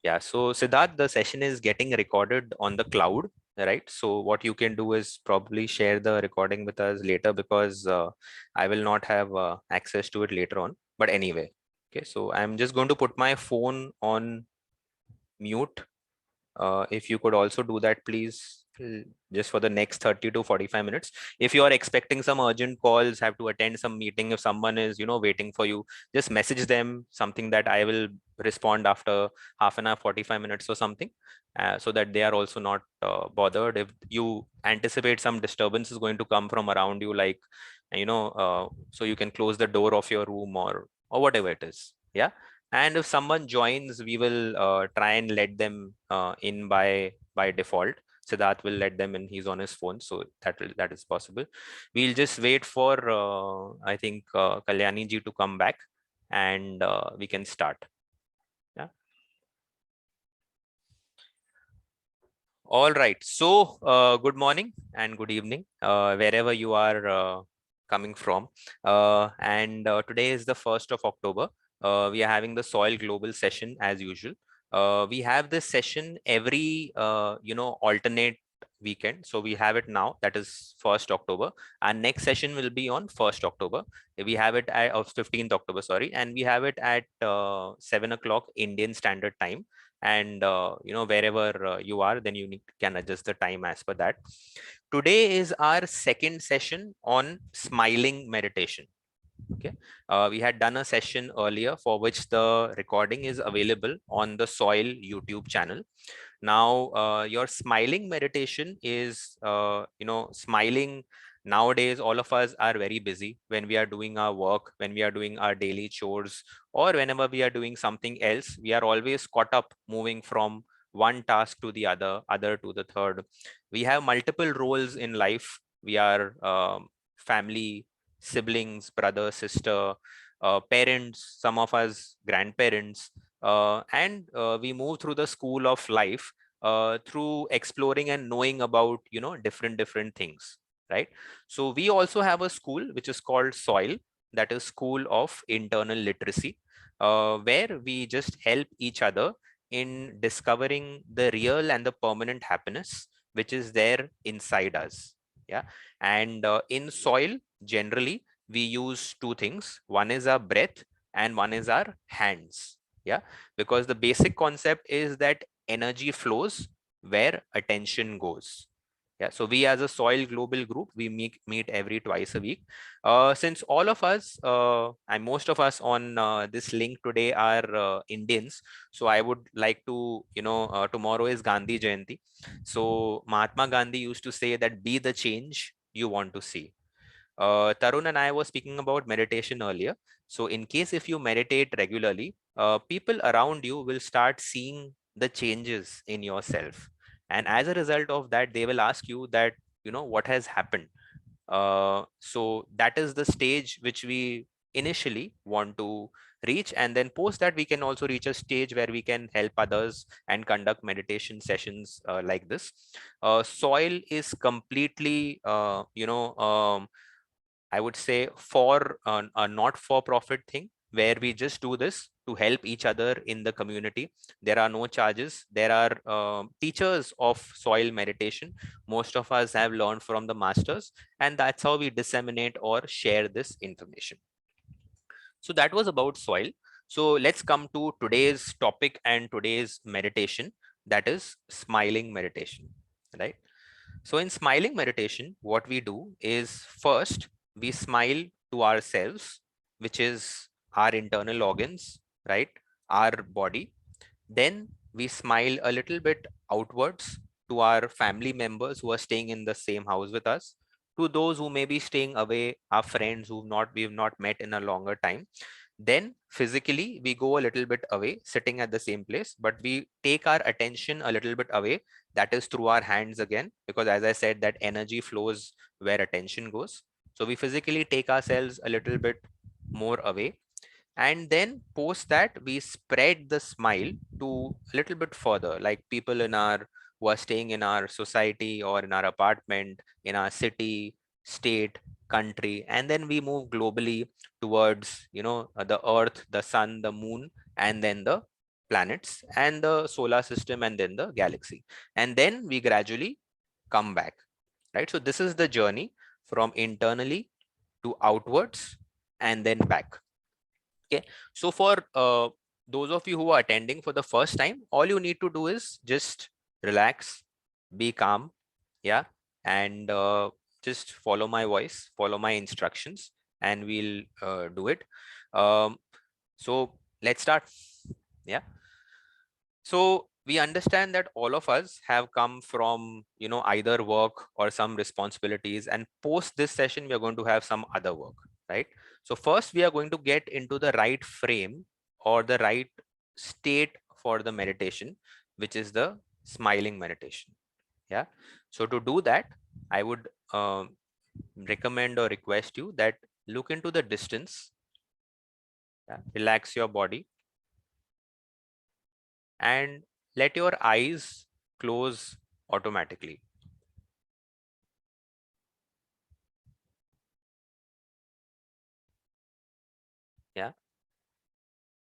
Yeah, so Siddharth, the session is getting recorded on the cloud, right? So what you can do is probably share the recording with us later, because I will not have access to it later on. But anyway, okay, so I'm just going to put my phone on mute. If you could also do that, please, just for the next 30 to 45 minutes. If you are expecting some urgent calls, have to attend some meeting, if someone is, waiting for you, just message them something that I will respond after half an hour, 45 minutes or something, so that they are also not bothered. If you anticipate some disturbance is going to come from around you, like, so you can close the door of your room, or whatever it is. Yeah. And if someone joins, we will try and let them in by default. Siddharth will let them in. He's on his phone, so that is possible. We'll just wait for I think Kalyani ji to come back, and we can start. Yeah. All right. So good morning and good evening, wherever you are coming from. And today is the 1st of October. We are having the Soil Global session as usual. We have this session every alternate weekend. So we have it now, that is 1st October. Our next session will be on 1st October. We have it at 15th October, sorry, and we have it at 7 o'clock Indian Standard Time. And wherever you are, then you can adjust the time as per that. Today is our second session on smiling meditation. Okay, we had done a session earlier for which the recording is available on the Soil YouTube channel. Now your smiling meditation is smiling. Nowadays all of us are very busy when we are doing our work, when we are doing our daily chores, or whenever we are doing something else. We are always caught up moving from one task to the other to the third. We have multiple roles in life. We are family, siblings, brother, sister, parents, some of us grandparents, and we move through the school of life through exploring and knowing about different things, right? So we also have a school which is called Soil, that is School of Internal Literacy, where we just help each other in discovering the real and the permanent happiness which is there inside us. Yeah. And in Soil, generally we use two things. One is our breath and one is our hands. Yeah, because the basic concept is that energy flows where attention goes. Yeah, so we as a Soil Global group, we meet every twice a week. Since all of us and most of us on this link today are Indians, so I would like to, tomorrow is Gandhi Jayanti. So Mahatma Gandhi used to say that be the change you want to see. Tarun and I were speaking about meditation earlier. So in case if you meditate regularly, people around you will start seeing the changes in yourself. And as a result of that, they will ask you that, what has happened. So that is the stage which we initially want to reach. And then post that, we can also reach a stage where we can help others and conduct meditation sessions like this. Soil is completely, I would say, for a not-for-profit thing, where we just do this to help each other in the community. There are no charges. There are teachers of Soil meditation. Most of us have learned from the masters, and that's how we disseminate or share this information. So that was about Soil. So let's come to today's topic and today's meditation, that is smiling meditation, right? So in smiling meditation, what we do is first we smile to ourselves, which is our internal organs, right? Our body. Then we smile a little bit outwards to our family members who are staying in the same house with us, to those who may be staying away, our friends we've not met in a longer time. Then physically we go a little bit away, sitting at the same place, but we take our attention a little bit away. That is through our hands again, because as I said, that energy flows where attention goes. So we physically take ourselves a little bit more away, and then post that we spread the smile to a little bit further, like people in our who are staying in our society or in our apartment, in our city, state, country, and then we move globally towards the earth, the sun, the moon, and then the planets and the solar system and then the galaxy. And then we gradually come back, right? So this is the journey from internally to outwards and then back. Okay. So for those of you who are attending for the first time, all you need to do is just relax, be calm. Yeah. And just follow my voice, follow my instructions, and we'll do it. So let's start. Yeah. So we understand that all of us have come from, either work or some responsibilities, and post this session, we are going to have some other work, right? So first we are going to get into the right frame or the right state for the meditation, which is the smiling meditation. Yeah. So to do that, I would recommend or request you that look into the distance, yeah? Relax your body and let your eyes close automatically. Yeah.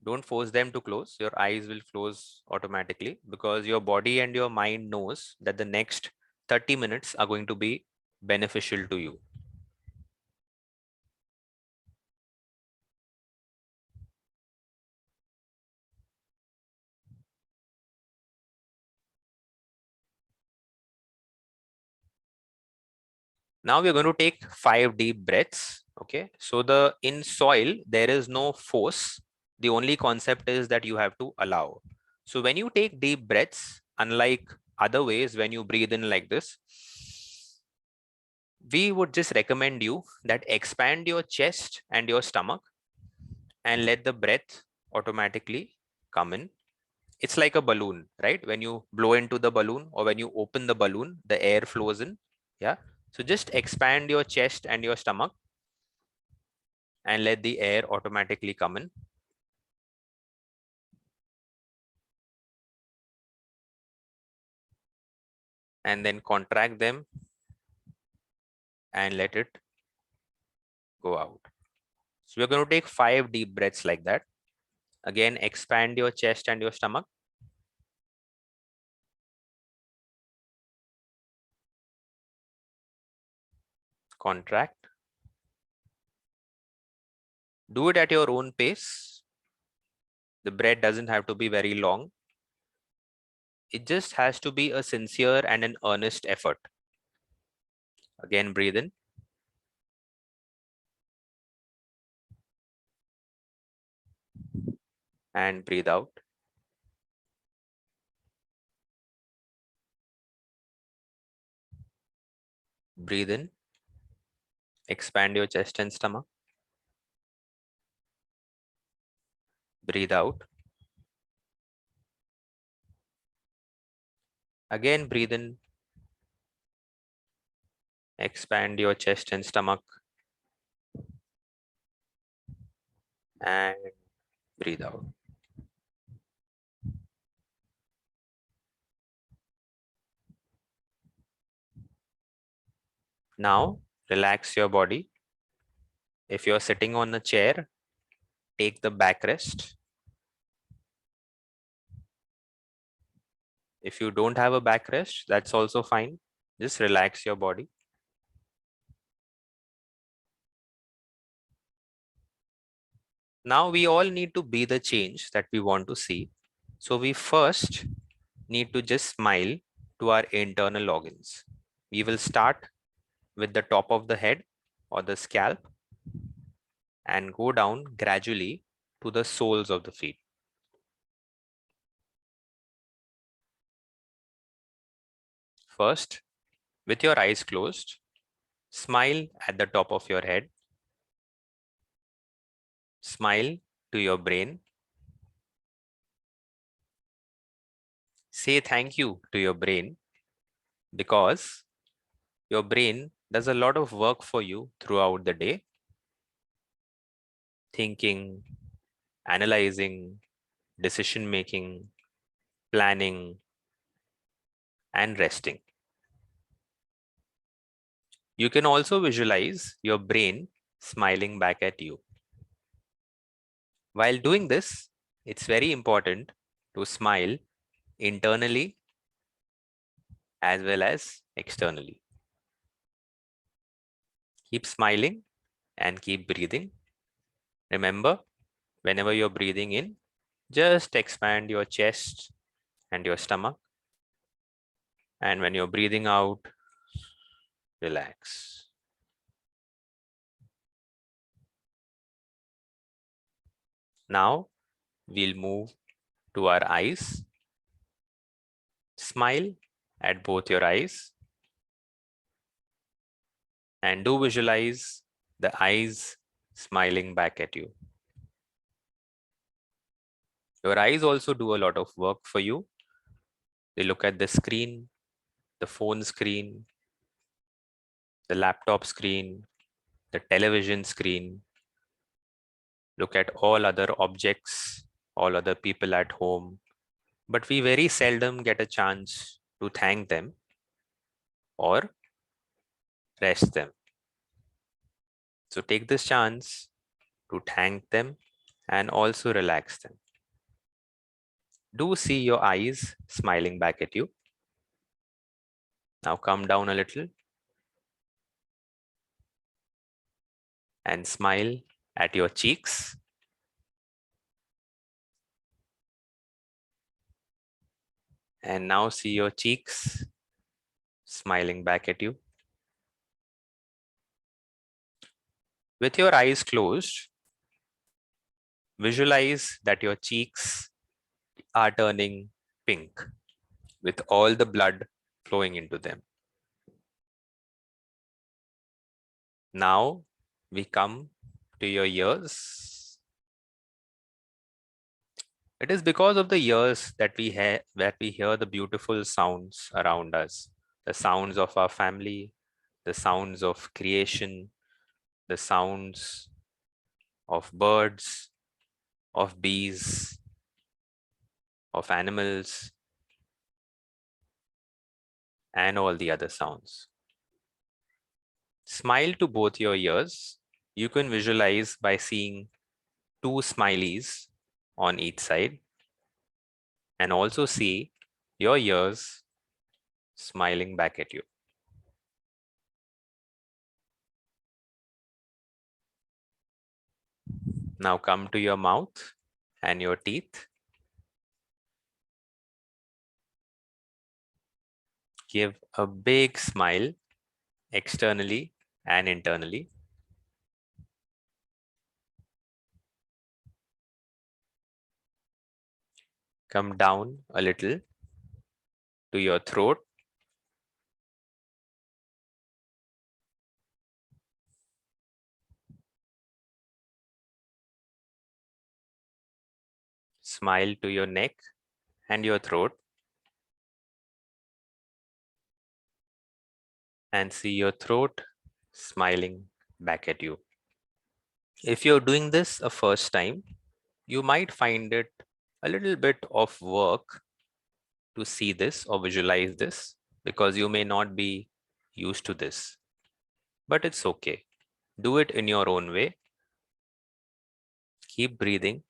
Don't force them to close. Your eyes will close automatically because your body and your mind knows that the next 30 minutes are going to be beneficial to you. Now we're going to take 5 deep breaths. Okay. So in soil, there is no force. The only concept is that you have to allow. So when you take deep breaths, unlike other ways, when you breathe in like this, we would just recommend you that expand your chest and your stomach and let the breath automatically come in. It's like a balloon, right? When you blow into the balloon or when you open the balloon, the air flows in. Yeah. So just expand your chest and your stomach and let the air automatically come in. And then contract them and let it go out. So we're going to take 5 deep breaths like that. Again, expand your chest and your stomach. Contract. Do it at your own pace. The breath doesn't have to be very long. It just has to be a sincere and an earnest effort. Again, breathe in. And breathe out. Breathe in. Expand your chest and stomach. Breathe out. Again, breathe in. Expand your chest and stomach. And breathe out. Now, relax your body. If you're sitting on a chair, take the backrest. If you don't have a backrest, that's also fine. Just relax your body. Now we all need to be the change that we want to see. So we first need to just smile to our internal organs. We will start with the top of the head or the scalp and go down gradually to the soles of the feet. First, with your eyes closed, smile at the top of your head. Smile to your brain. Say thank you to your brain because your brain does a lot of work for you throughout the day. Thinking, analyzing, decision making, planning, and resting. You can also visualize your brain smiling back at you. While doing this, it's very important to smile internally as well as externally. Keep smiling and keep breathing. Remember, whenever you're breathing in, just expand your chest and your stomach. And when you're breathing out, relax. Now we'll move to our eyes. Smile at both your eyes and do visualize the eyes smiling back at you. Your eyes also do a lot of work for you. They look at the screen, the phone screen, the laptop screen, the television screen, look at all other objects, all other people at home, but we very seldom get a chance to thank them or rest them. So take this chance to thank them and also relax them. Do see your eyes smiling back at you. Now come down a little and smile at your cheeks. And now see your cheeks smiling back at you. With your eyes closed, visualize that your cheeks are turning pink with all the blood flowing into them. Now we come to your ears. It is because of the ears that we hear the beautiful sounds around us, the sounds of our family, the sounds of creation, the sounds of birds, of bees, of animals, and all the other sounds. Smile to both your ears. You can visualize by seeing two smileys on each side and also see your ears smiling back at you. Now come to your mouth and your teeth. Give a big smile externally and internally. Come down a little to your throat. Smile to your neck and your throat. And see your throat smiling back at you. If you're doing this a first time, you might find it a little bit of work to see this or visualize this because you may not be used to this, but it's okay. Do it in your own way. Keep breathing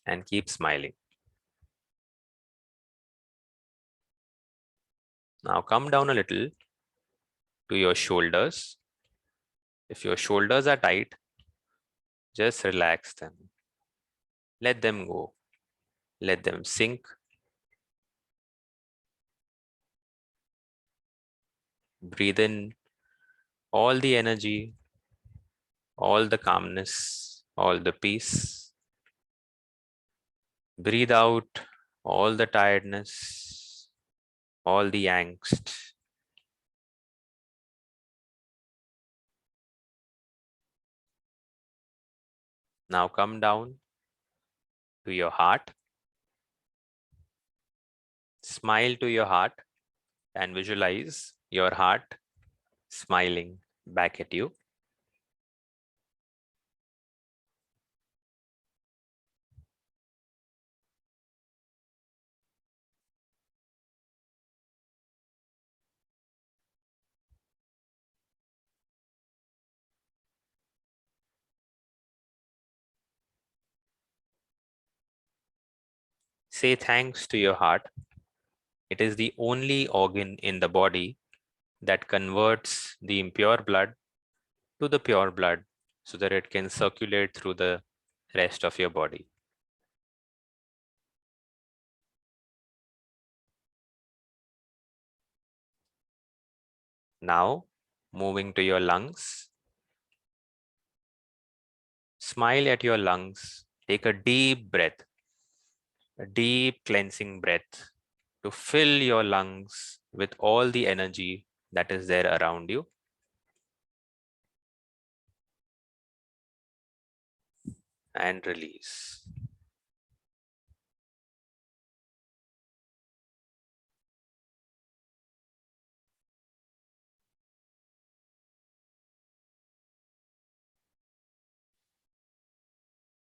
and keep smiling. Now come down a little to your shoulders. If your shoulders are tight, just relax them. Let them go. Let them sink. Breathe in all the energy, all the calmness, all the peace. Breathe out all the tiredness, all the angst. Now come down to your heart. Smile to your heart and visualize your heart smiling back at you. Say thanks to your heart. It is the only organ in the body that converts the impure blood to the pure blood so that it can circulate through the rest of your body. Now, moving to your lungs. Smile at your lungs. Take a deep breath, a deep cleansing breath to fill your lungs with all the energy that is there around you. And release.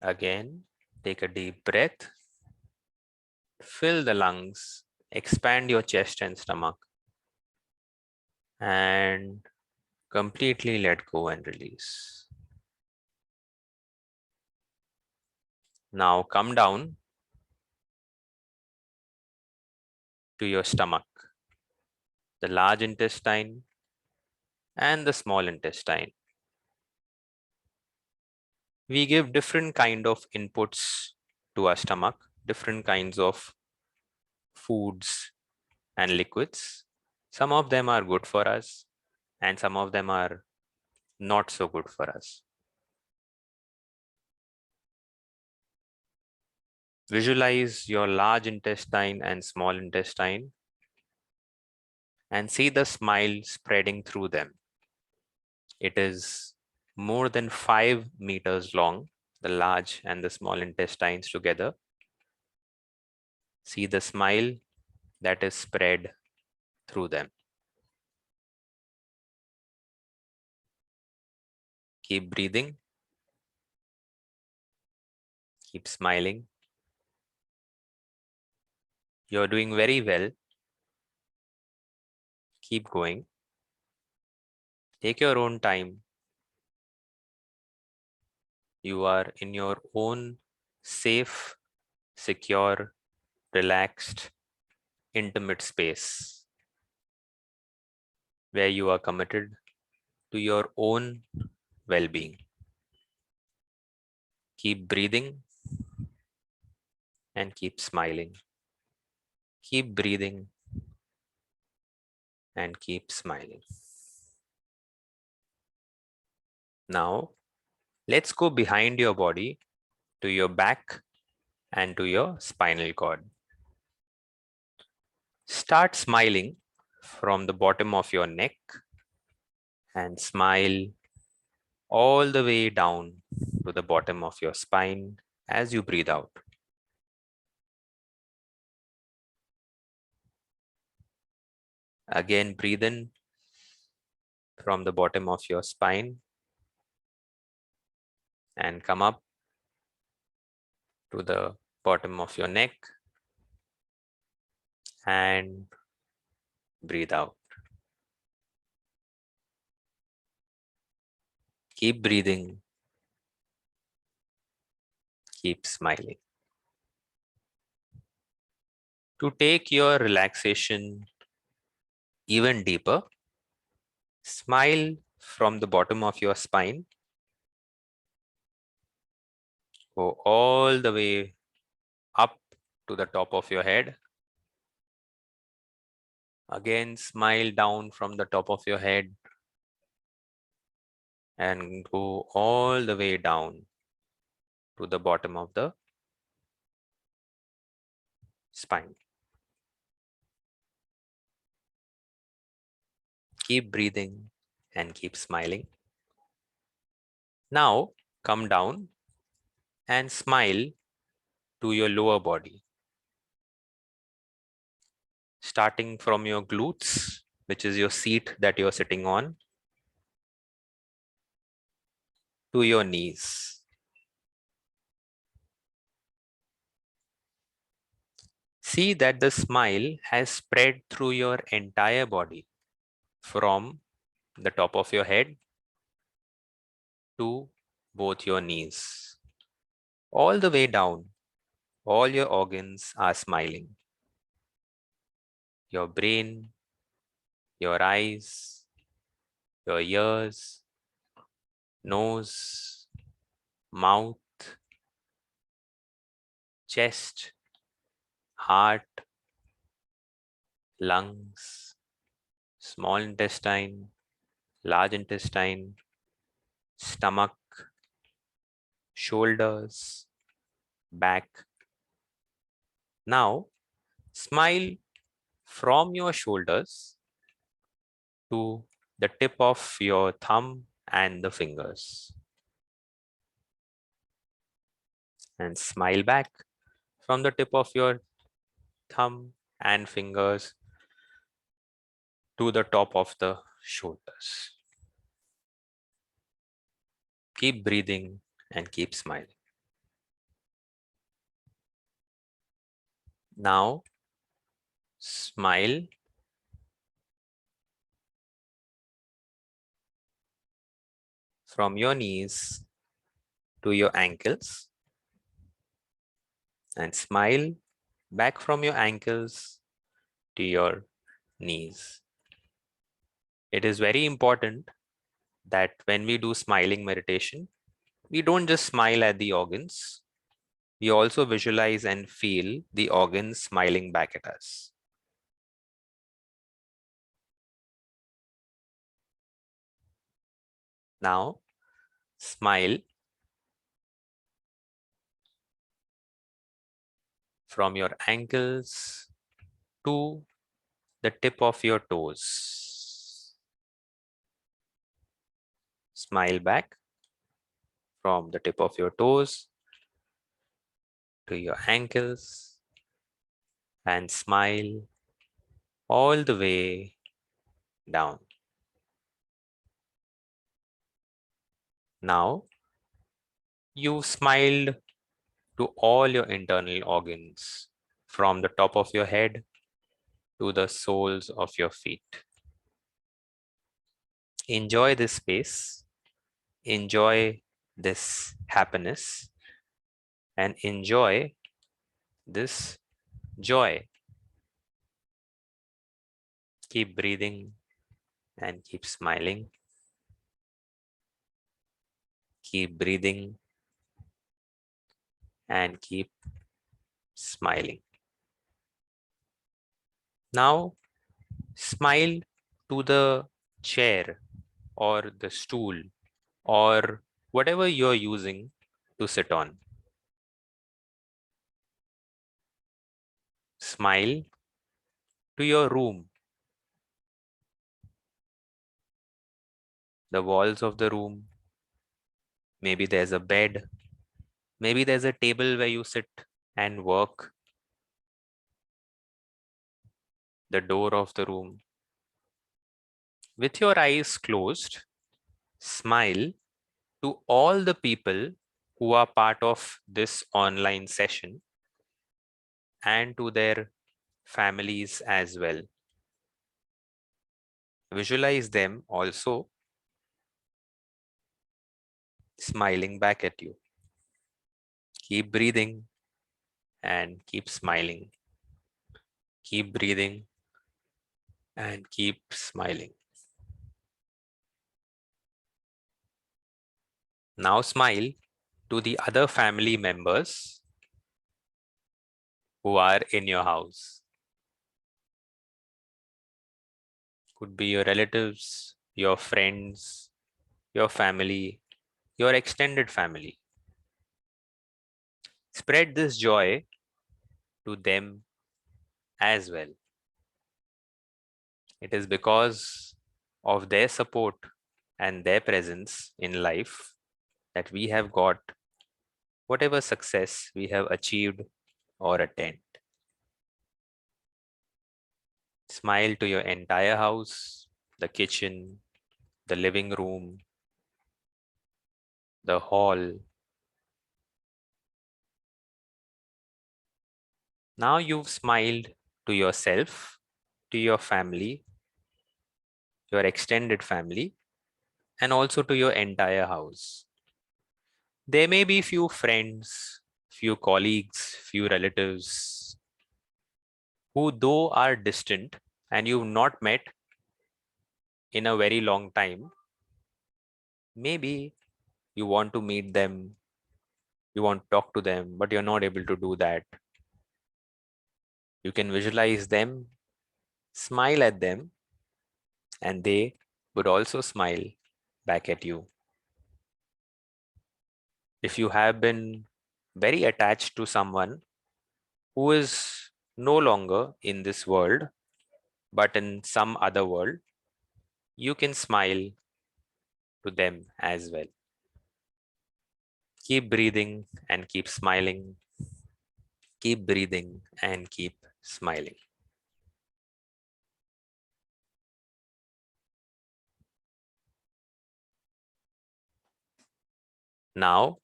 Again, take a deep breath. Fill the lungs. Expand your chest and stomach. And completely let go and release. Now come down to your stomach, the large intestine and the small intestine. We give different kind of inputs to our stomach, different kinds of foods and liquids. Some of them are good for us and some of them are not so good for us. Visualize your large intestine and small intestine and see the smile spreading through them. It is more than 5 meters long, the large and the small intestines together. See the smile that is spread through them. Keep breathing. Keep smiling. You're doing very well. Keep going. Take your own time. You are in your own safe, secure, relaxed, intimate space where you are committed to your own well-being. Keep breathing and keep smiling. Keep breathing and keep smiling. Now, let's go behind your body to your back and to your spinal cord. Start smiling from the bottom of your neck and smile all the way down to the bottom of your spine as you breathe out. Again, breathe in from the bottom of your spine and come up to the bottom of your neck and breathe out. Keep breathing. Keep smiling. To take your relaxation even deeper, smile from the bottom of your spine. Go all the way up to the top of your head. Again, smile down from the top of your head and go all the way down to the bottom of the spine. Keep breathing and keep smiling. Now, come down and smile to your lower body. Starting from your glutes, which is your seat that you're sitting on, to your knees. See that the smile has spread through your entire body from the top of your head to both your knees, all the way down All your organs are smiling. Your brain, your eyes, your ears, nose, mouth, chest, heart, lungs, small intestine, large intestine, stomach, shoulders, back. Now, smile from your shoulders to the tip of your thumb and the fingers. And smile back from the tip of your thumb and fingers to the top of the shoulders. Keep breathing and keep smiling. Now, smile from your knees to your ankles and smile back from your ankles to your knees. It is very important that when we do smiling meditation, we don't just smile at the organs, we also visualize and feel the organs smiling back at us. Now, smile from your ankles to the tip of your toes. Smile back from the tip of your toes to your ankles and smile all the way down. Now, you've smiled to all your internal organs from the top of your head to the soles of your feet. Enjoy this space, enjoy this happiness, and enjoy this joy. Keep breathing and keep smiling. Keep breathing and keep smiling. Now, smile to the chair or the stool or whatever you're using to sit on. Smile to your room, the walls of the room. Maybe there's a bed. Maybe there's a table where you sit and work. The door of the room. With your eyes closed, smile to all the people who are part of this online session and to their families as well. Visualize them also smiling back at you. Keep breathing and keep smiling. Keep breathing and keep smiling. Now smile to the other family members who are in your house. Could be your relatives, your friends, your family, your extended family. Spread this joy to them as well. It is because of their support and their presence in life that we have got whatever success we have achieved or attained. Smile to your entire house, the kitchen, the living room, the hall. Now you've smiled to yourself, to your family, your extended family, and also to your entire house. There may be few friends, few colleagues, few relatives who though are distant and you've not met in a very long time. Maybe you want to meet them, you want to talk to them, but you're not able to do that. You can visualize them, smile at them, and they would also smile back at you. If you have been very attached to someone who is no longer in this world, but in some other world, you can smile to them as well. Keep breathing and keep smiling. Keep breathing and keep smiling. Now,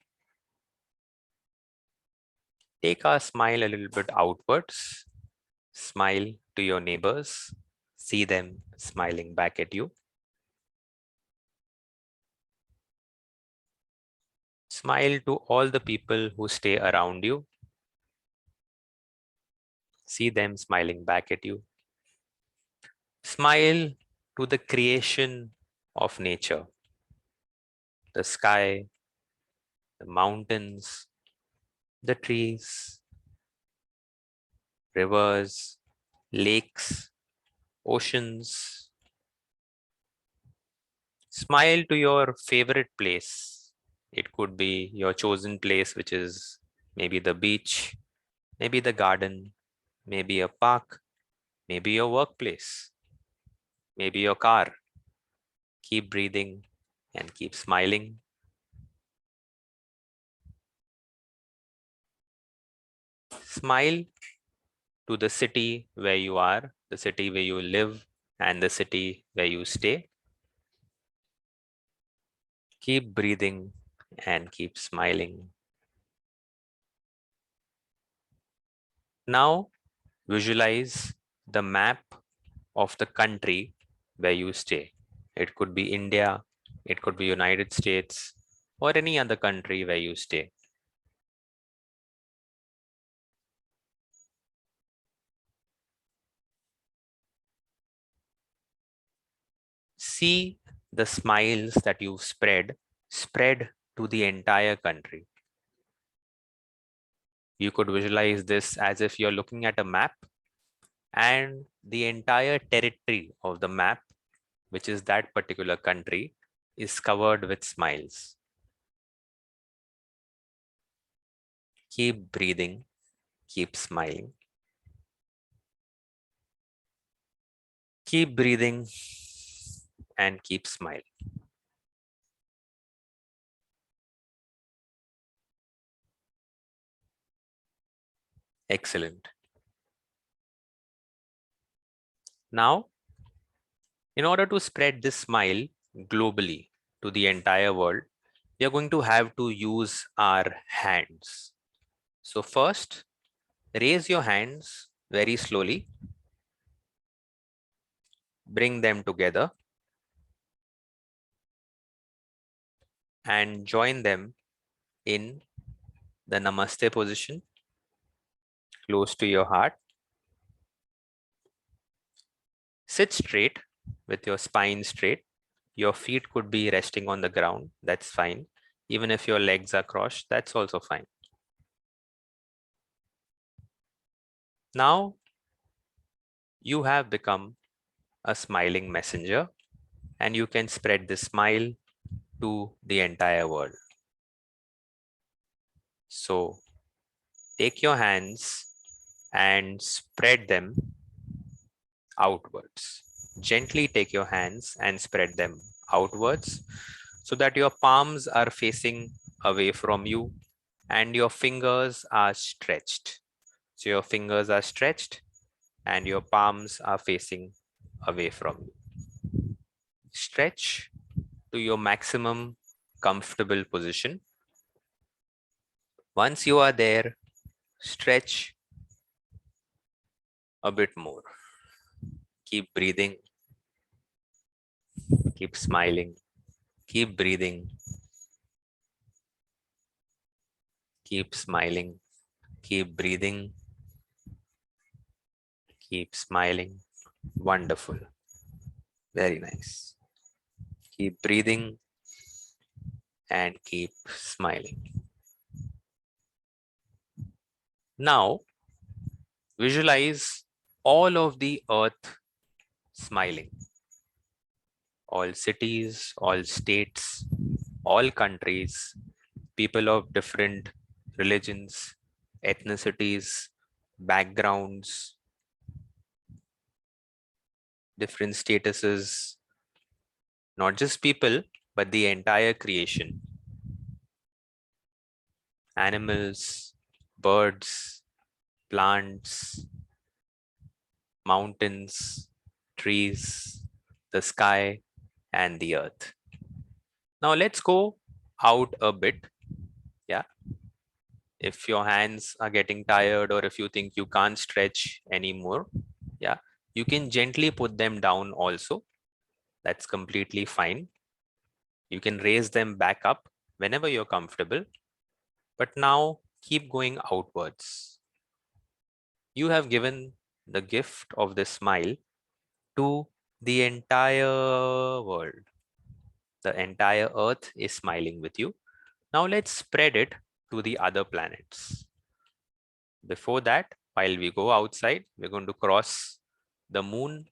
take our smile a little bit outwards. Smile to your neighbors. See them smiling back at you. Smile to all the people who stay around you. See them smiling back at you. Smile to the creation of nature, the sky, the mountains, the trees, rivers, lakes, oceans. Smile to your favorite place. It could be your chosen place, which is maybe the beach, maybe the garden, maybe a park, maybe your workplace, maybe your car. Keep breathing and keep smiling. Smile to the city where you are, the city where you live, and the city where you stay. Keep breathing and keep smiling. Now, visualize the map of the country where you stay. It could be India, it could be United States, or any other country where you stay. See the smiles that you've spread to the entire country. You could visualize this as if you're looking at a map and the entire territory of the map, which is that particular country, is covered with smiles. Keep breathing, keep smiling. Keep breathing and keep smiling. Excellent. Now, in order to spread this smile globally to the entire world, we are going to have to use our hands. So first, raise your hands very slowly. Bring them together and join them in the Namaste position, close to your heart. Sit straight with your spine straight. Your feet could be resting on the ground. That's fine. Even if your legs are crossed, that's also fine. Now, you have become a smiling messenger and you can spread this smile to the entire world. So, take your hands and spread them outwards. Gently take your hands and spread them outwards so that your palms are facing away from you and your fingers are stretched. So your fingers are stretched and your palms are facing away from you. Stretch to your maximum comfortable position. Once you are there, stretch a bit more. Keep breathing. Keep smiling. Keep breathing. Keep smiling. Keep breathing. Keep smiling. Wonderful. Very nice. Keep breathing and keep smiling. Now, visualize all of the earth smiling. All cities, all states, all countries, people of different religions, ethnicities, backgrounds, different statuses, not just people, but the entire creation. Animals, birds, plants, mountains, trees, the sky, and the earth. Now let's go out a bit. Yeah. If your hands are getting tired or if you think you can't stretch anymore, yeah, you can gently put them down also. That's completely fine. You can raise them back up whenever you're comfortable. But now keep going outwards. You have given the gift of the smile to the entire world. The entire earth is smiling with you. Now let's spread it to the other planets. Before that, while we go outside, we're going to cross the moon.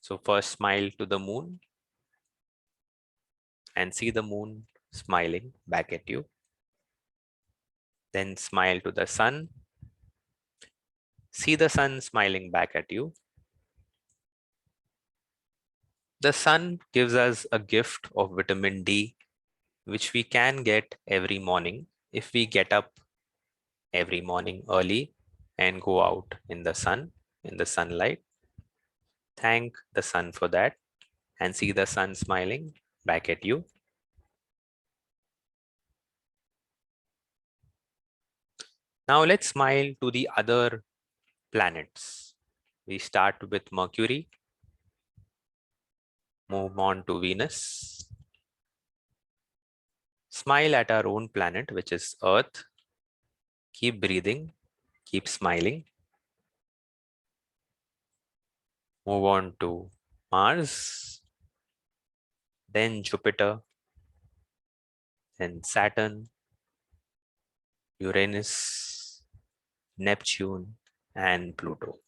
So first smile to the moon and see the moon smiling back at you. Then smile to the sun. See the sun smiling back at you. The sun gives us a gift of vitamin D, which we can get every morning if we get up every morning early and go out in the sun, in the sunlight. Thank the sun for that and see the sun smiling back at you. Now let's smile to the other planets. We start with Mercury, move on to Venus. Smile at our own planet, which is Earth. Keep breathing, keep smiling. Move on to Mars, then Jupiter, then Saturn, Uranus, Neptune, and Pluto.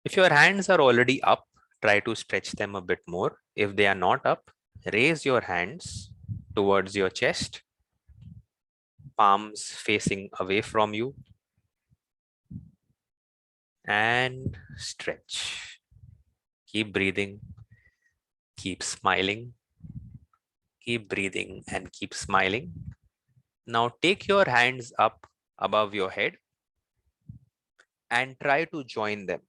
If your hands are already up, try to stretch them a bit more. If they are not up, raise your hands towards your chest, palms facing away from you, and stretch. Keep breathing, keep smiling, keep breathing, and keep smiling. Now take your hands up above your head and try to join them.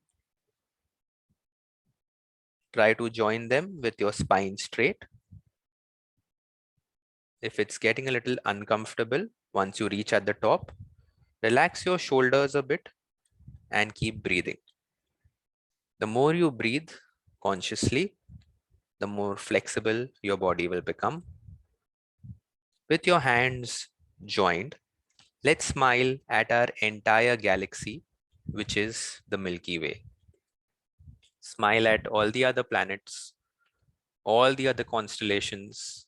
Try to join them with your spine straight. If it's getting a little uncomfortable, once you reach at the top, relax your shoulders a bit and keep breathing. The more you breathe consciously, the more flexible your body will become. With your hands joined, let's smile at our entire galaxy, which is the Milky Way. Smile at all the other planets, all the other constellations,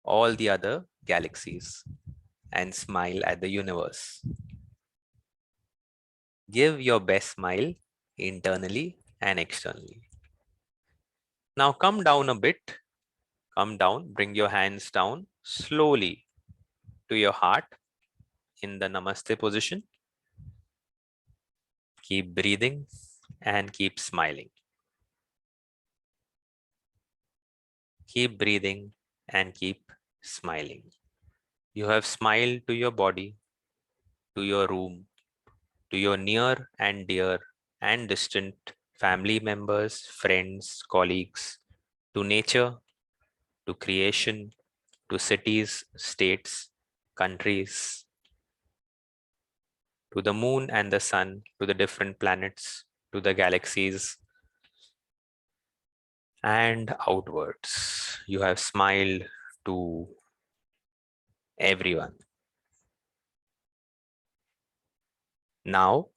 all the other galaxies, and smile at the universe. Give your best smile internally and externally. Now come down a bit. Come down, bring your hands down slowly to your heart in the Namaste position. Keep breathing and keep smiling. Keep breathing and keep smiling. You have smiled to your body, to your room, to your near and dear and distant family members, friends, colleagues, to nature, to creation, to cities, states, countries, to the moon and the sun, to the different planets, to the galaxies, and outwards. You have smiled to everyone. Now,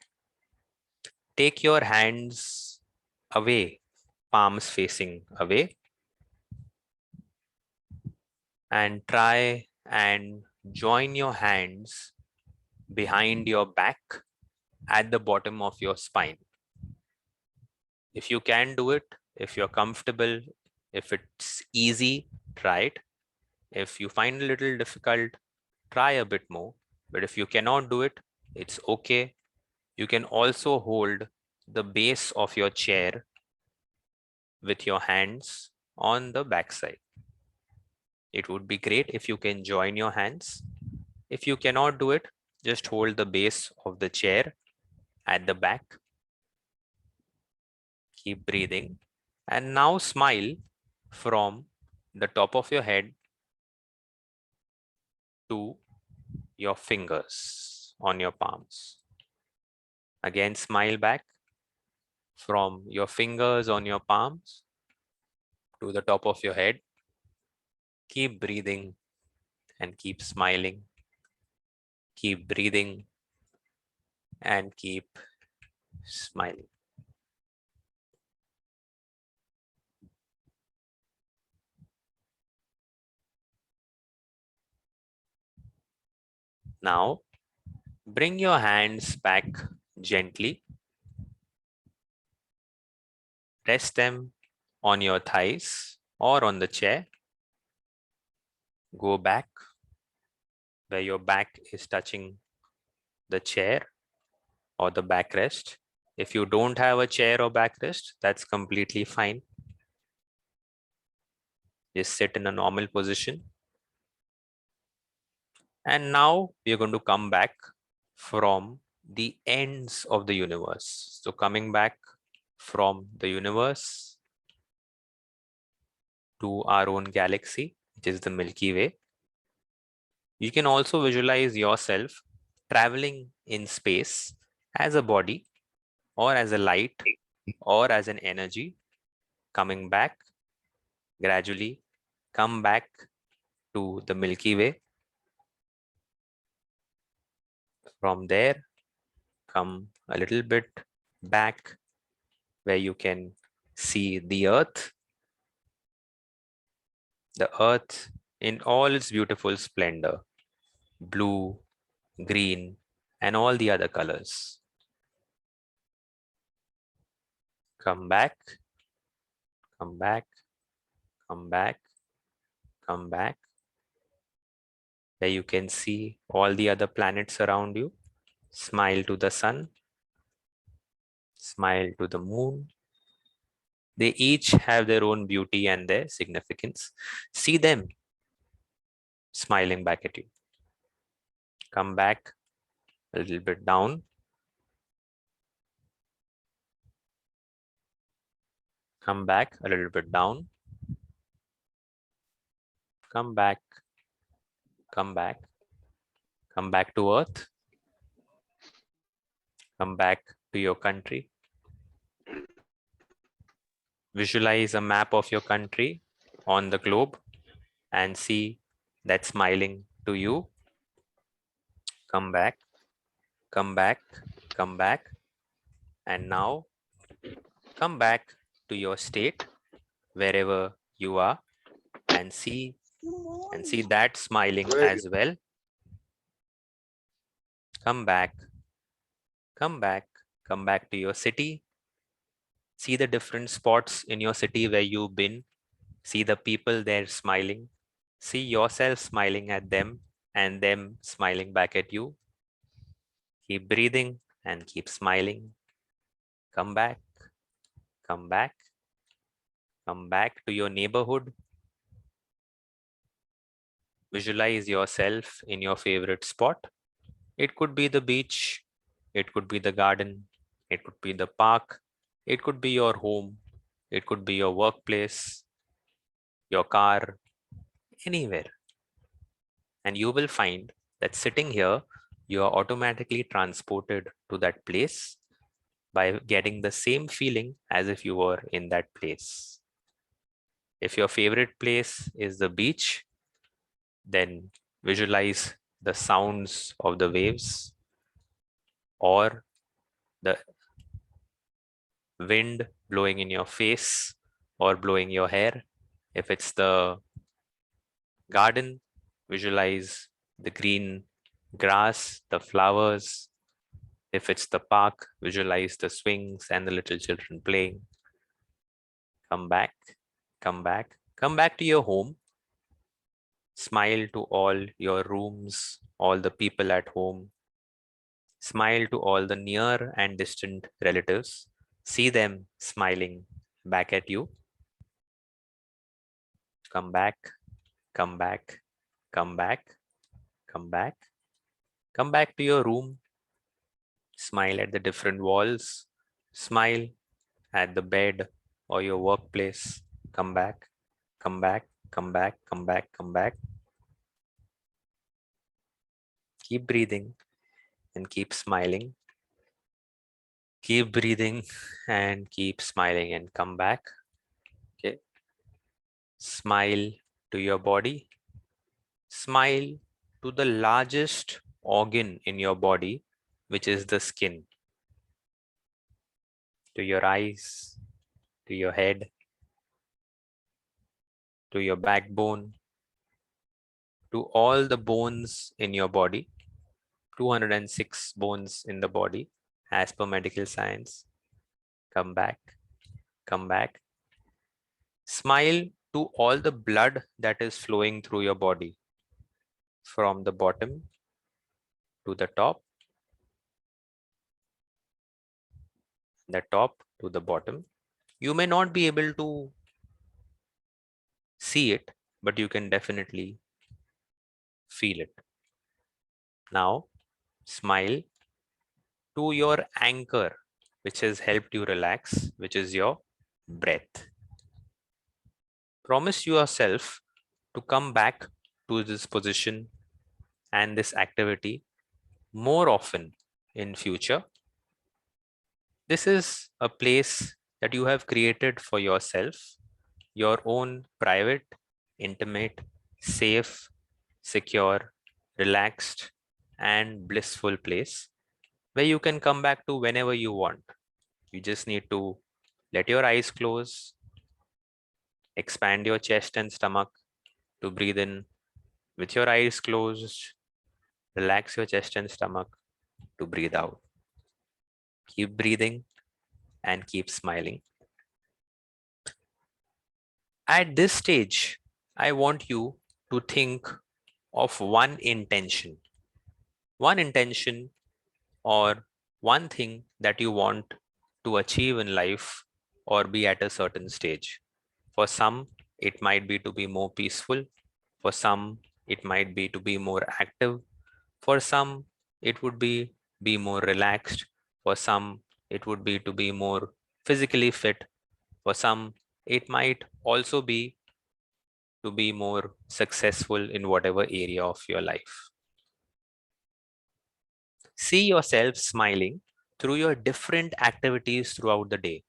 take your hands away, palms facing away, and try and join your hands behind your back at the bottom of your spine. If you can do it, if you're comfortable, if it's easy, try it. If you find it a little difficult, try a bit more. But if you cannot do it, it's okay. You can also hold the base of your chair with your hands on the backside. It would be great if you can join your hands. If you cannot do it, just hold the base of the chair at the back. Keep breathing. And now smile from the top of your head to your fingers on your palms. Again, smile back from your fingers on your palms to the top of your head. Keep breathing and keep smiling. Keep breathing and keep smiling. Now, bring your hands back gently. Rest them on your thighs or on the chair. Go back where your back is touching the chair or the backrest. If you don't have a chair or backrest, that's completely fine. Just sit in a normal position. And now we are going to come back from the ends of the universe. So coming back from the universe to our own galaxy, which is the Milky Way. You can also visualize yourself traveling in space as a body or as a light or as an energy, coming back gradually, come back to the Milky Way. From there, come a little bit back where you can see the Earth in all its beautiful splendor, blue, green, and all the other colors. Come back, come back, come back, come back, where you can see all the other planets around you. Smile to the sun, smile to the moon. They each have their own beauty and their significance. See them smiling back at you. Come back a little bit down. Come back a little bit down. Come back. Come back. Come back to Earth. Come back to your country. Visualize a map of your country on the globe and see that smiling to you. Come back. Come back. Come back. And now come back to your state wherever you are and see that smiling as well. Come back, come back, come back to your city. See the different spots in your city where you've been. See the people there smiling. See yourself smiling at them and them smiling back at you. Keep breathing and keep smiling. Come back, come back, come back to your neighborhood. Visualize yourself in your favorite spot. It could be the beach, it could be the garden, it could be the park, it could be your home, it could be your workplace, your car, anywhere. And you will find that sitting here, you are automatically transported to that place by getting the same feeling as if you were in that place. If your favorite place is the beach, then visualize the sounds of the waves. or the wind blowing in your face or blowing your hair. If it's the garden, visualize the green grass, the flowers. If it's the park, visualize the swings and the little children playing. Come back, come back, come back to your home. Smile to all your rooms, all the people at home. Smile to all the near and distant relatives. See them smiling back at you. Come back, come back, come back, come back. Come back to your room. Smile at the different walls. Smile at the bed or your workplace. Come back, come back, come back, come back, come back. Keep breathing and keep smiling. Keep breathing and keep smiling and come back. Okay. Smile to your body. Smile to the largest organ in your body, which is the skin. To your eyes, to your head, to your backbone, to all the bones in your body. 206 bones in the body as per medical science. Come back, come back. Smile to all the blood that is flowing through your body from the bottom to the top, the top to the bottom. You may not be able to see it, but you can definitely feel it. Now, smile to your anchor, which has helped you relax, which is your breath. Promise yourself to come back to this position and this activity more often in future. This is a place that you have created for yourself, your own private, intimate, safe, secure, relaxed, and blissful place where you can come back to whenever you want. You just need to let your eyes close, expand your chest and stomach to breathe in with your eyes closed, relax your chest and stomach to breathe out. Keep breathing and keep smiling. At this stage, I want you to think of one intention or one thing that you want to achieve in life or be at a certain stage. For some, it might be to be more peaceful. For some, it might be to be more active. For some, it would be more relaxed. For some, it would be to be more physically fit. For some, it might also be to be more successful in whatever area of your life. See yourself smiling through your different activities throughout the day,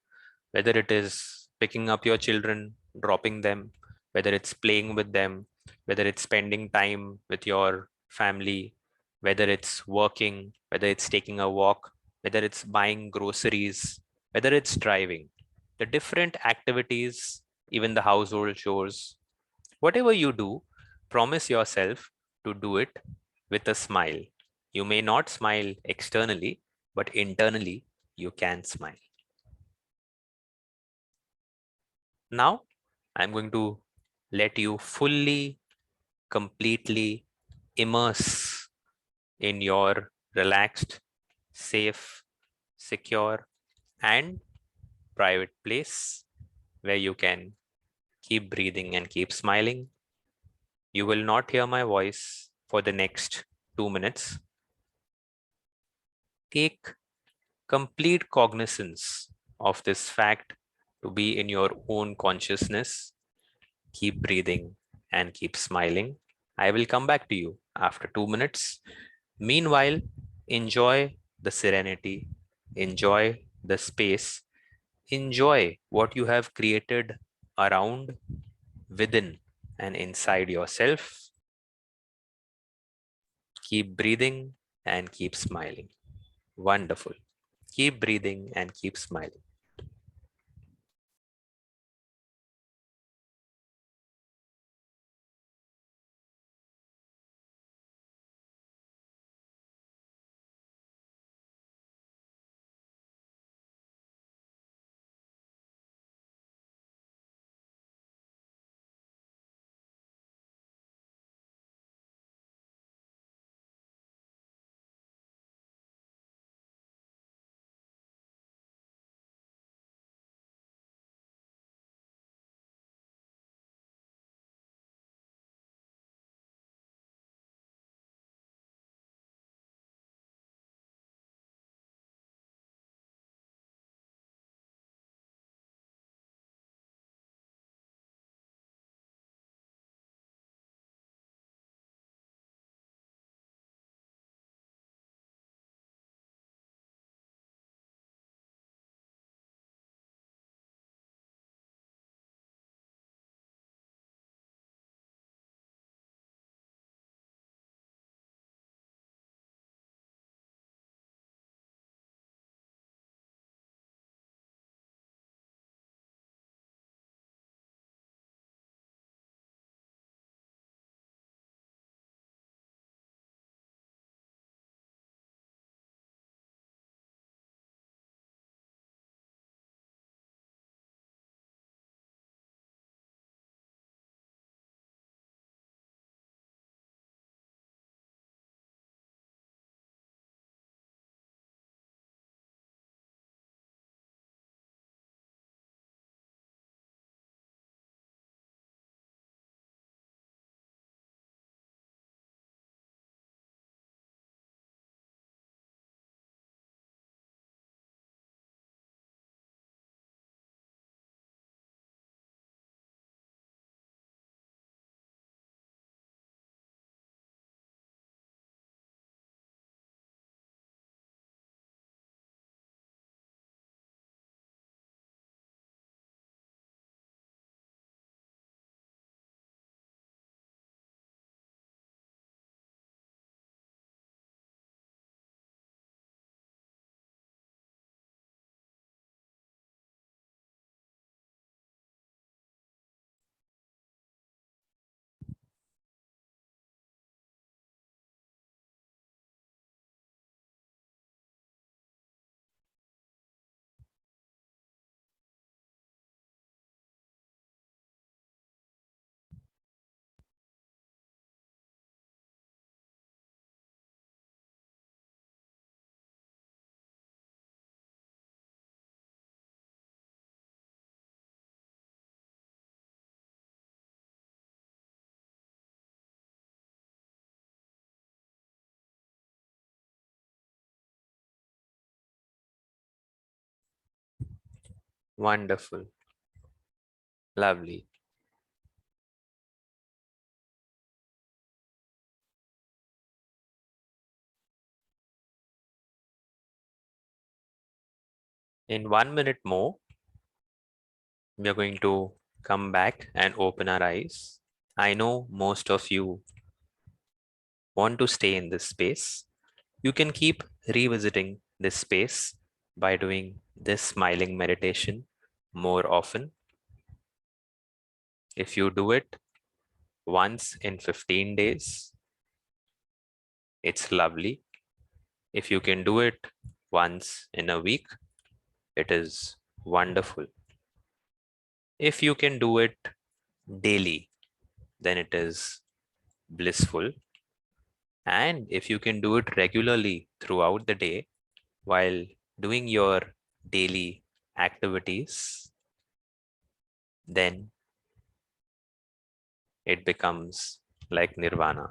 whether it is picking up your children, dropping them, whether it's playing with them, whether it's spending time with your family, whether it's working, whether it's taking a walk, whether it's buying groceries, whether it's driving. The different activities, even the household chores, whatever you do, promise yourself to do it with a smile. You may not smile externally, but internally you can smile. Now, I'm going to let you fully, completely immerse in your relaxed, safe, secure, and private place where you can keep breathing and keep smiling. You will not hear my voice for the next 2 minutes. Take complete cognizance of this fact to be in your own consciousness. Keep breathing and keep smiling. I will come back to you after 2 minutes. Meanwhile, enjoy the serenity, enjoy the space, enjoy what you have created around, within, and inside yourself. Keep breathing and keep smiling. Wonderful. Keep breathing and keep smiling. Wonderful. Lovely. In 1 minute more, we are going to come back and open our eyes. I know most of you want to stay in this space. You can keep revisiting this space by doing this smiling meditation more often. If you do it once in 15 days, it's lovely. If you can do it once in a week, it is wonderful. If you can do it daily, then it is blissful. And if you can do it regularly throughout the day while doing your daily activities, then it becomes like nirvana.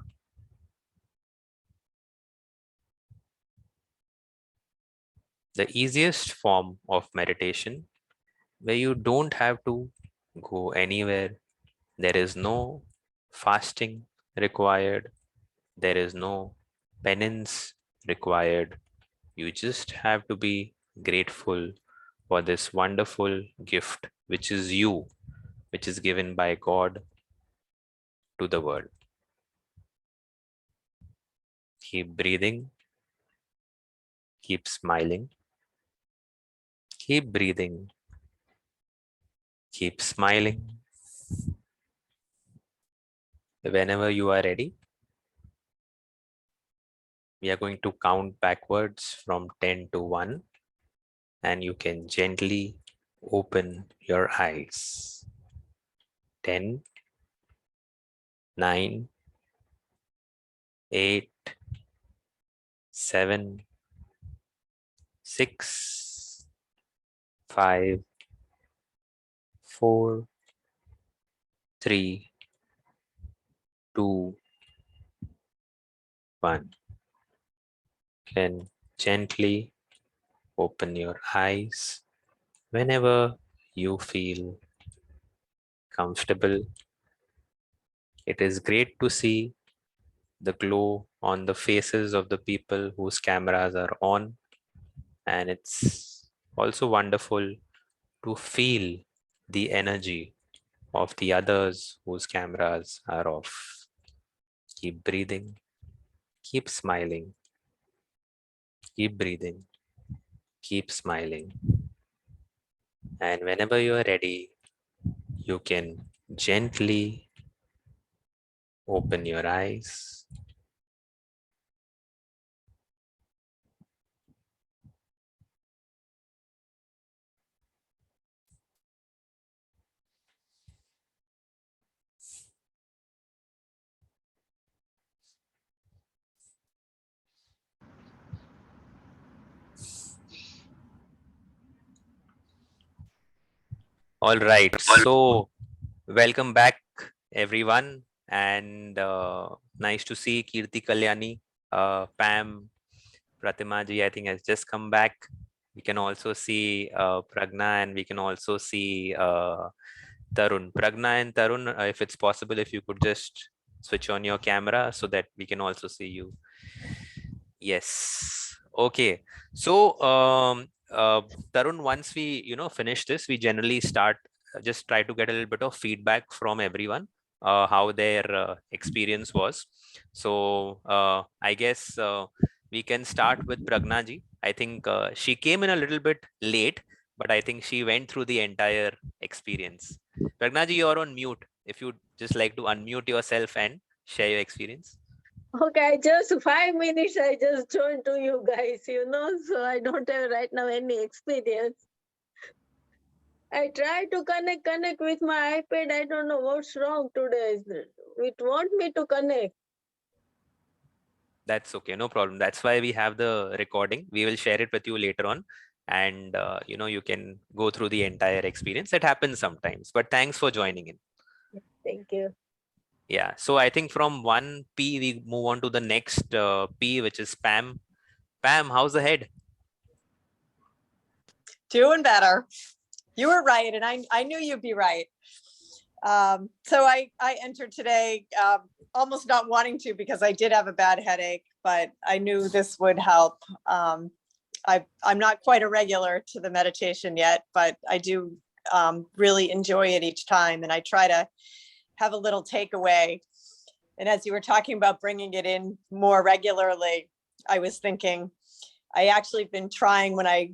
The easiest form of meditation where you don't have to go anywhere. There is no fasting required. There is no penance required. You just have to be grateful for this wonderful gift, which is you, which is given by God to the world. Keep breathing, Keep smiling. Keep breathing. Keep smiling. Whenever you are ready, we are going to count backwards from 10 to 1, and you can gently open your eyes. 10, 9, 8, 7, 6, 5, 4, 3, 2, 1. Can gently open your eyes whenever you feel comfortable. It is great to see the glow on the faces of the people whose cameras are on, and it's also wonderful to feel the energy of the others whose cameras are off. Keep breathing, keep smiling, keep breathing, keep smiling. And whenever you are ready, you can gently open your eyes. All right, so welcome back, everyone, and nice to see Kirti Kalyani, Pam, Pratima ji, I think has just come back. We can also see Pragna, and we can also see Tarun. Pragna and Tarun, if it's possible, if you could just switch on your camera so that we can also see you. Yes. Okay. So, Tarun, once we finish this, we generally start just try to get a little bit of feedback from everyone, how their experience was. So, I guess we can start with Pragna ji. I think she came in a little bit late, but I think she went through the entire experience. Pragna ji, you're on mute. If you'd just like to unmute yourself and share your experience. Okay, just 5 minutes I just joined to you guys, so I don't have right now any experience. I try to connect with my iPad. I don't know what's wrong today. It want me to connect. That's okay, no problem. That's why we have the recording. We will share it with you later on, and you can go through the entire experience. It happens sometimes, but thanks for joining in. Thank you. Yeah, so I think from 1P we move on to the next P, which is Pam. Pam, how's the head? Doing better. You were right, and I knew you'd be right. So I entered today almost not wanting to because I did have a bad headache, but I knew this would help. I'm not quite a regular to the meditation yet, but I do really enjoy it each time, and I try to have a little takeaway. And as you were talking about bringing it in more regularly, I was thinking I actually been trying when I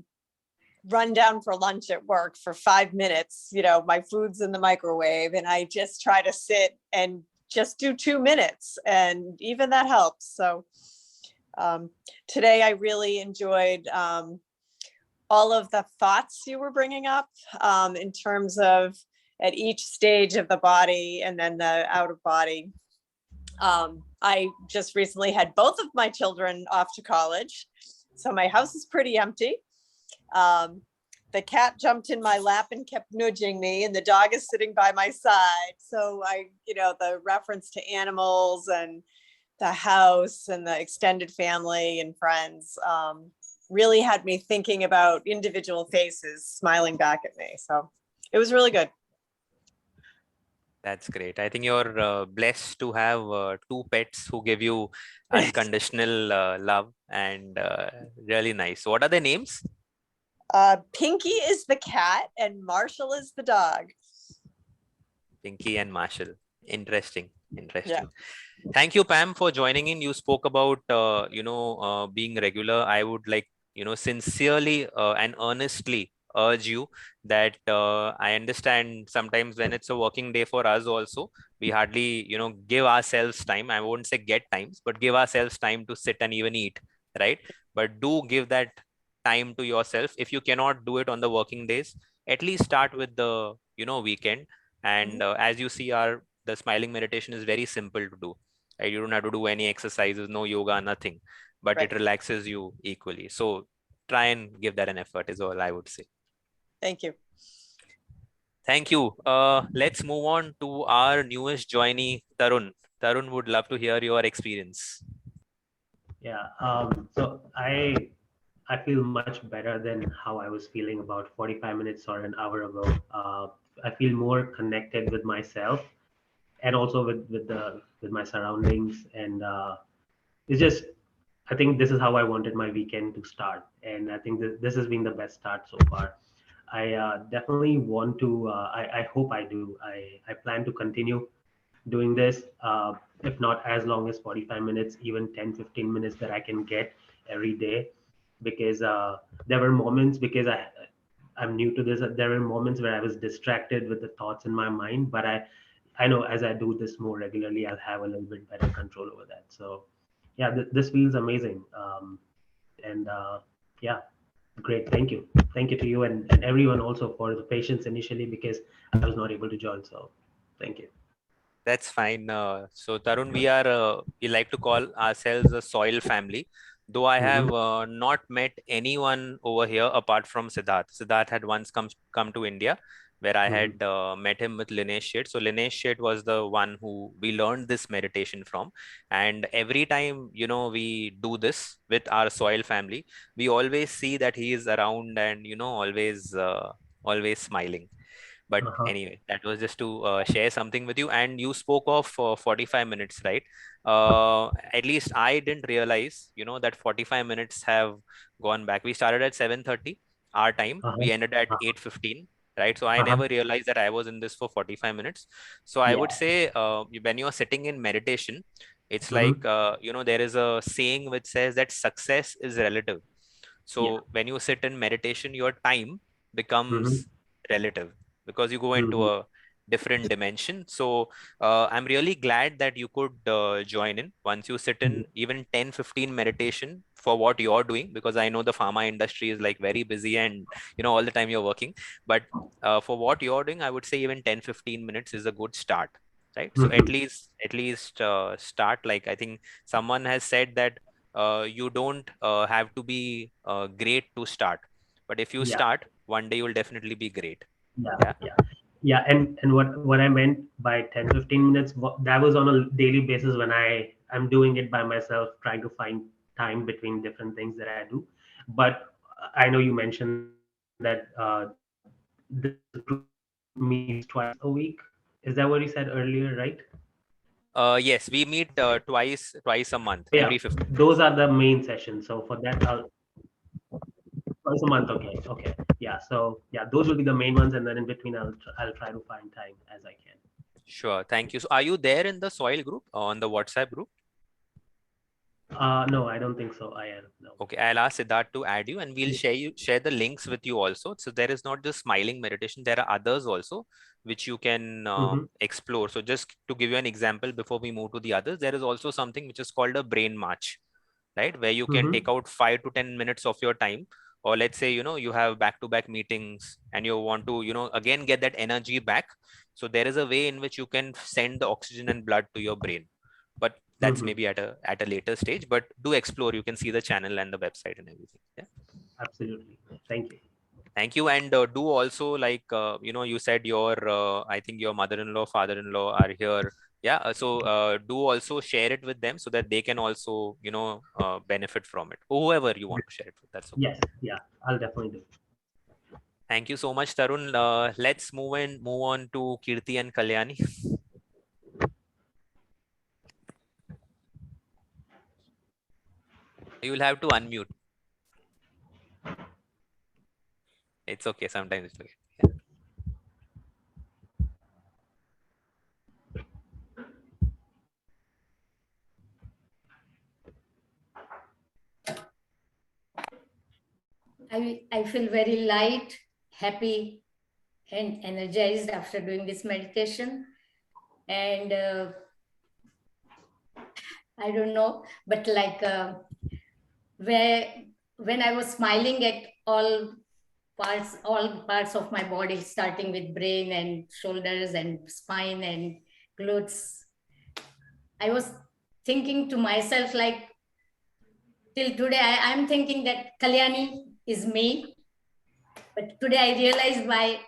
run down for lunch at work for 5 minutes, my food's in the microwave, and I just try to sit and just do 2 minutes, and even that helps. So today I really enjoyed all of the thoughts you were bringing up in terms of at each stage of the body and then the out of body. I just recently had both of my children off to college, so my house is pretty empty. The cat jumped in my lap and kept nudging me, and the dog is sitting by my side. So the reference to animals and the house and the extended family and friends really had me thinking about individual faces smiling back at me. So it was really good. That's great. I think you're blessed to have 2 pets who give you unconditional love, and really nice. So what are their names? Pinky is the cat and Marshall is the dog. Pinky and Marshall. Interesting. Yeah. Thank you, Pam, for joining in. You spoke about being regular. I would like sincerely and earnestly urge you that I understand sometimes when it's a working day for us also, we hardly, give ourselves time. I won't say get times, but give ourselves time to sit and even eat, right? But do give that time to yourself. If you cannot do it on the working days, at least start with the, weekend. And as you see, the smiling meditation is very simple to do. Right? You don't have to do any exercises, no yoga, nothing, but it Right. relaxes you equally. So try and give that an effort is all I would say. Thank you. Thank you. Let's move on to our newest joinee, Tarun. Tarun, would love to hear your experience. Yeah. So I feel much better than how I was feeling about 45 minutes or an hour ago. I feel more connected with myself and also with my surroundings. And it's just, I think this is how I wanted my weekend to start. And I think this has been the best start so far. I definitely want to. I hope I do. I plan to continue doing this, if not as long as 45 minutes, even 10-15 minutes that I can get every day. Because there were moments, because I'm new to this, there were moments where I was distracted with the thoughts in my mind, but I know as I do this more regularly, I'll have a little bit better control over that. So yeah, this feels amazing. And yeah, great. Thank you to you and everyone also for the patience initially, because I was not able to join. So thank you. That's fine. So Tarun, we like to call ourselves a soil family. Though I have Mhm. not met anyone over here apart from Siddharth. Siddharth had once come to India, where I Mhm. had met him with Linesh Sheth. So Linesh Sheth was the one who we learned this meditation from. And every time, we do this with our soil family, we always see that he is around and, always smiling. But Uh-huh. anyway, that was just to share something with you. And you spoke of 45 minutes, right? At least I didn't realize, that 45 minutes have gone back. We started at 7:30 our time, Uh-huh. we ended at Uh-huh. 8:15, right? So I Uh-huh. never realized that I was in this for 45 minutes. So I would Yeah. say, when you're sitting in meditation, it's like, Mm-hmm. there is a saying which says that success is relative. Yeah. So when you sit in meditation, your time Mm-hmm. becomes relative because you go into Mm-hmm. a different dimension. So I'm really glad that you could join in once you sit in even 10-15 meditation for what you're doing, because I know the pharma industry is like very busy and all the time you're working. But for what you're doing, I would say even 10-15 minutes is a good start, right? So Mm-hmm. at least start. Like I think someone has said that you don't have to be great to start, but if you Yeah. start, one day you'll definitely be great. Yeah. Yeah. Yeah. Yeah. And what I meant by 10-15 minutes, that was on a daily basis when I'm doing it by myself, trying to find time between different things that I do. But I know you mentioned that this group meets twice a week. Is that what you said earlier, right? Yes, we meet twice a month, Yeah. every 15 Those days. are the main sessions. So for that, twice a month. Okay. Okay. Yeah. So yeah, those will be the main ones, and then in between, I'll try to find time as I can. Sure, thank you. So are you there in the soil group on the WhatsApp group? No, I don't think so. I am no. Okay, I'll ask Siddharth to add you, and we'll share the links with you also. So there is not just smiling meditation; there are others also which you can Mm-hmm. explore. So just to give you an example before we move to the others, there is also something which is called a brain march, right? Where you can Mm-hmm. take out 5 to 10 minutes of your time, or let's say you have back-to-back meetings and you want to again get that energy back. So there is a way in which you can send the oxygen and blood to your brain, but that's Mm-hmm. maybe at a later stage. But do explore. You can see the channel and the website and everything. Yeah. Absolutely. Thank you. Thank you. And do also, like you said your I think your mother-in-law, father-in-law are here. Yeah. So do also share it with them so that they can also benefit from it. Whoever you want to share it with, that's okay. Yes. Yeah. I'll definitely do. Thank you so much, Tarun. Let's move on to Kirti and Kalyani. You will have to unmute. It's okay. Sometimes it's okay. Yeah. I feel very light, happy, and energized after doing this meditation. And I don't know, but like where when I was smiling at all parts of my body, starting with brain and shoulders and spine and glutes, I was thinking to myself, like, till today, I'm thinking that Kalyani is me. But today I realized by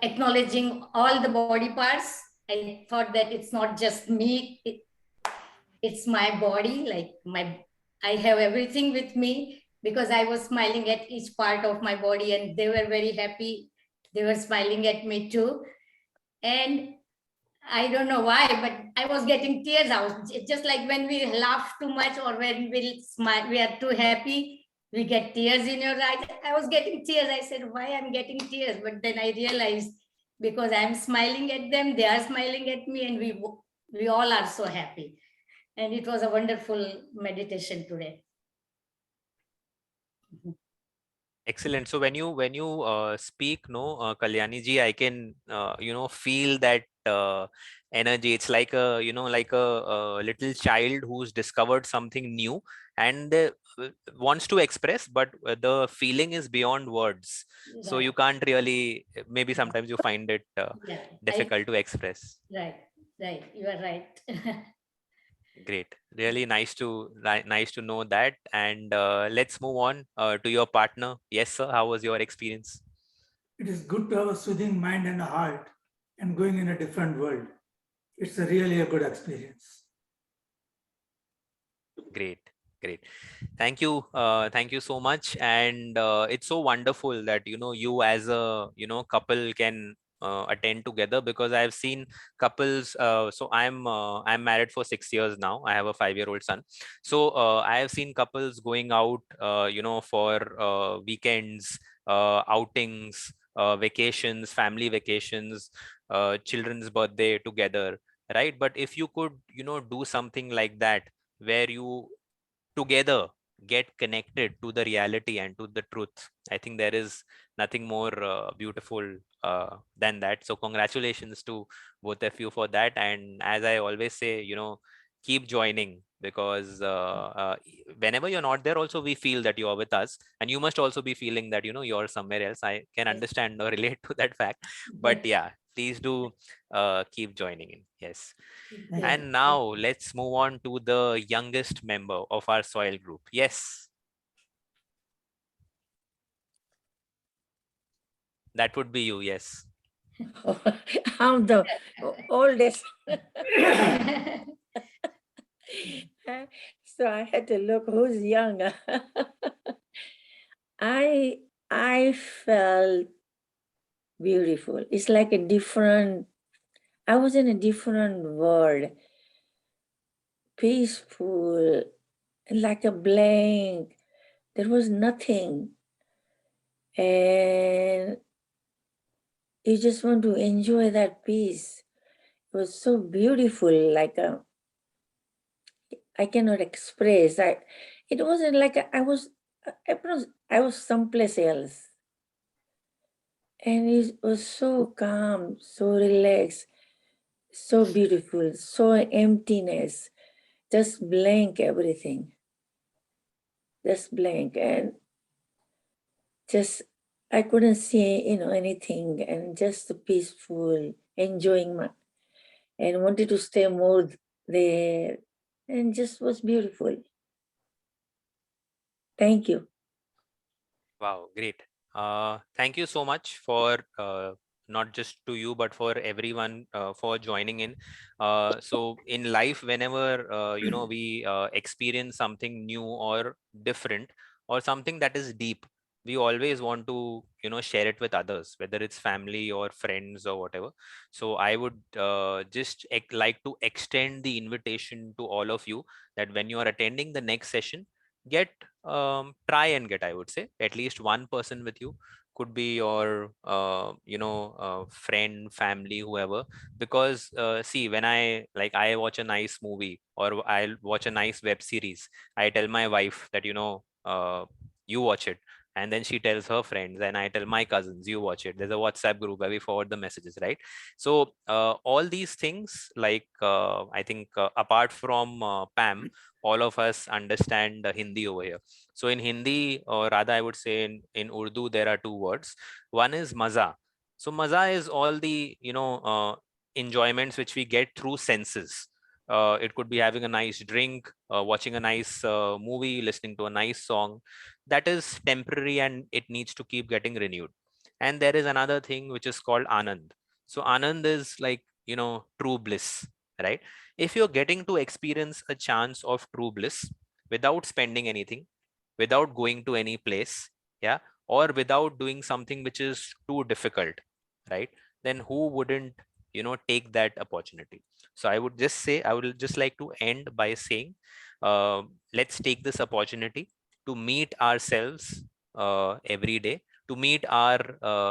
acknowledging all the body parts, I thought that it's not just me, it's my body, like I have everything with me, because I was smiling at each part of my body and they were very happy. They were smiling at me too. And I don't know why, but I was getting tears out. It's just like when we laugh too much or when we smile, we are too happy, we get tears in your eyes. I was getting tears. I said, why I'm getting tears? But then I realized because I'm smiling at them, they are smiling at me, and we all are so happy. And it was a wonderful meditation today. Excellent. So when you speak, no, Kalyani ji, I can feel that energy. It's like a little child who's discovered something new and wants to express, but the feeling is beyond words. So you can't really. Maybe sometimes you find it Yeah, difficult to express. right. You are right. Great. Really nice to know that. And let's move on to your partner. Yes, sir. How was your experience? It is good to have a soothing mind and a heart and going in a different world. It's really a good experience. Great. Thank you. Thank you so much. And it's so wonderful that you as a couple can attend together, because I've seen couples. So I'm married for 6 years now. I have a 5-year-old son. So I have seen couples going out for weekends, outings, vacations, family vacations, children's birthday together, right? But if you could do something like that, where you together get connected to the reality and to the truth, I think there is nothing more beautiful than that. So congratulations to both of you for that. And as I always say, keep joining, because whenever you're not there also, we feel that you're with us, and you must also be feeling that you're somewhere else. I can understand or relate to that fact. But yeah, please do keep joining in. Yes. And now let's move on to the youngest member of our soil group. Yes. That would be you. Yes. I'm the oldest. So I had to look who's younger. I felt beautiful. It's like I was in a different world. Peaceful, like a blank. There was nothing. And you just want to enjoy that peace. It was so beautiful, I cannot express. It wasn't like I was someplace else. And it was so calm, so relaxed, so beautiful, so emptiness, just blank everything. Just blank, and just I couldn't see anything, and just peaceful, enjoying and wanted to stay more there, and just was beautiful. Thank you. Wow, great. Thank you so much for not just to you, but for everyone for joining in. So in life, whenever we experience something new or different, or something that is deep, we always want to share it with others, whether it's family or friends or whatever. So I would just like to extend the invitation to all of you, that when you are attending the next session, try and get, I would say, at least one person with you. Could be your friend, family, whoever. Because see, when I watch a nice movie or I'll watch a nice web series, I tell my wife that you watch it, And then she tells her friends, and I tell my cousins, you watch it. There's a WhatsApp group where we forward the messages, right? So all these things, like I think apart from Pam, all of us understand Hindi over here. So in Hindi, or rather I would say in Urdu, there are two words. One is maza. So maza is all the, enjoyments which we get through senses. It could be having a nice drink, watching a nice movie, listening to a nice song. That is temporary and it needs to keep getting renewed. And there is another thing which is called Anand. So Anand is like, true bliss, right? If you're getting to experience a chance of true bliss without spending anything, without going to any place, yeah, or without doing something which is too difficult, right? Then who wouldn't, take that opportunity? So I would just like to end by saying, let's take this opportunity to meet ourselves every day, to meet our,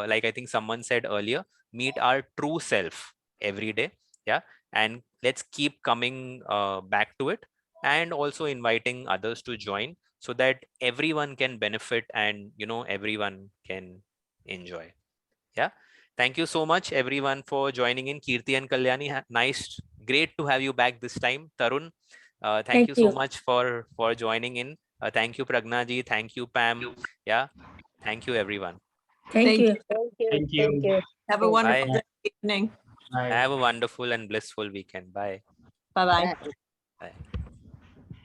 like I think someone said earlier, meet our true self every day. Yeah. And let's keep coming back to it, and also inviting others to join, so that everyone can benefit and, everyone can enjoy. Yeah. Thank you so much, everyone, for joining in. Kirti and Kalyani, nice, great to have you back this time. Tarun, thank you so much for joining in. Thank you, Pragna ji. Thank you, Pam. Yeah. Thank you, everyone. Thank you. Thank you. Thank you. Thank you. Have a Thank you. wonderful Bye. evening. Bye. Have a wonderful and blissful weekend. Bye. Bye-bye. Bye. Bye.